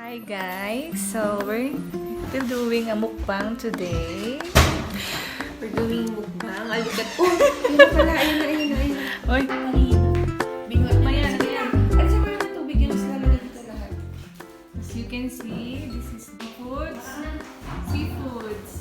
Hi guys, so we're still doing a mukbang today. We're doing mukbang. I'll look at... Oh! Yun na pala. Ayun na. Oy, Bingot na Mayan, yan. yan. Alis mo yung tubig. Yung mas lalagay dito lahat. as you can see, this is the foods, seafoods.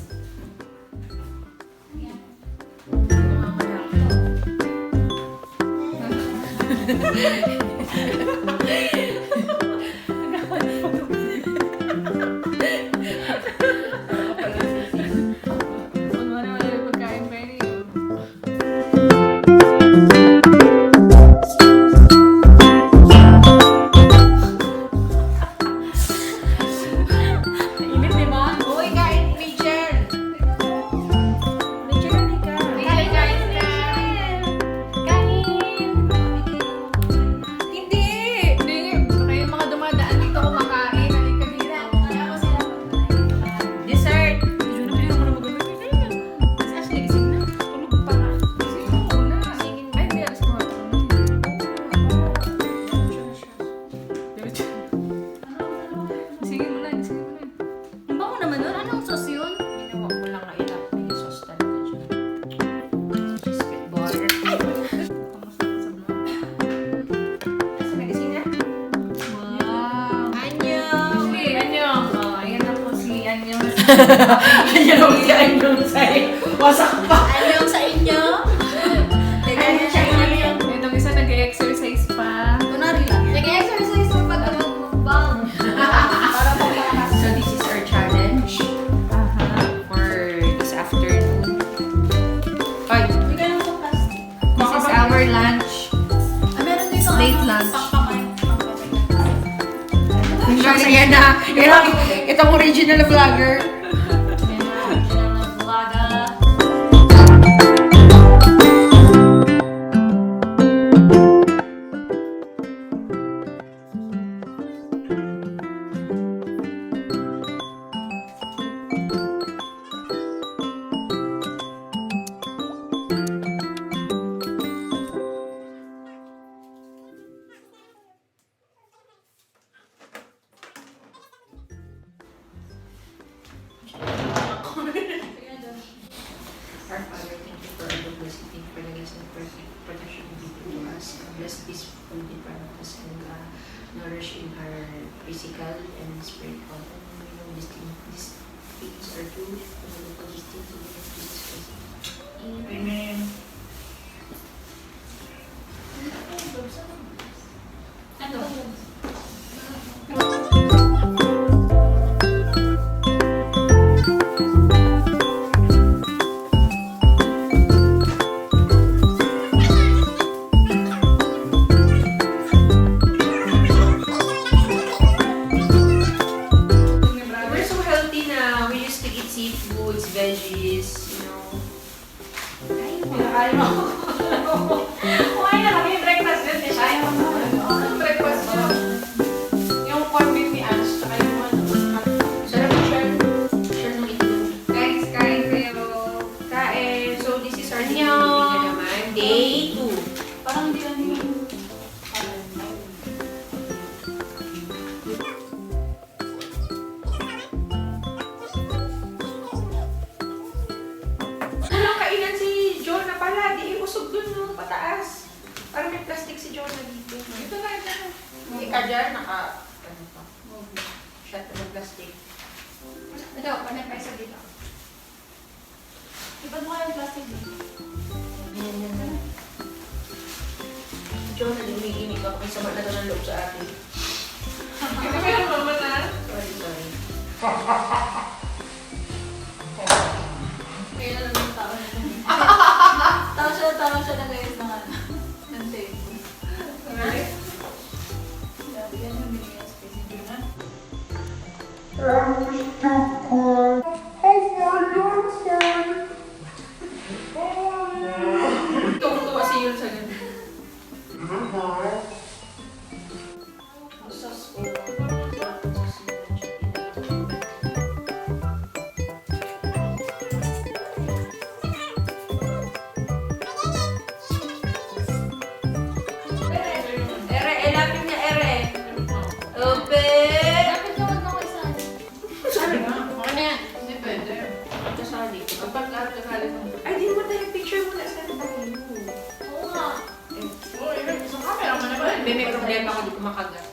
Anyong sa'yo. Wasak pa. Anyong sa inyo? Anyong sa inyo? Itong isa nag-exercise pa. Kunwari lang. Nag-exercise mo pag mag-mukbang. Para pagkakakas. So this is our challenge for this afternoon. Ay, Hindi ka lang focus. This is our lunch. Meron dito Late lunch. pangkamay. yan na. Itong original vlogger. Our Father, thank you for all the blessing. Thank you for the blessing and perfect protection you give to us. Bless this food in front of us and nourish in our physical and spiritual. And we know these things are true. And we look for these things in the name of Jesus Christ. Amen. We're so healthy now. We used to eat seafoods, veggies, you know. Ayaw mo. Kumain na kami breakfast din. Ayaw mo. Anong breakfast mo? Yung corn beef ni Ash. Tsaka yung Sarap mo, Sharon. Sharon mo itlog. Guys, kain kayo. Kain. So, this is our day Annyeong. na naman. Day 2. parang hindi lang yung... Walang kainan si Jonah pala. Di usog dun, no? Pataas. Parang may plastic si Jonah dito. Ito na, ito na. Ika dyan, ano pa? Shot na ng plastic. Ito, panay pa isa dito. Ipan mo kaya yung plastic dito. Yan. Jonah, umiinig ako. May sama na ito ng loob sa atin. Ito kayo mama na. Sorry. Kaya na lang yung tao na ito. Tawa siya na guys ng ano. Ng table. Alright. Sabi yan yung binigyan sa space ni Jonah. Tuwa si Yul sa ganun. Ere, elapin niya, Ere. Open! may problema ako, di ko makagat.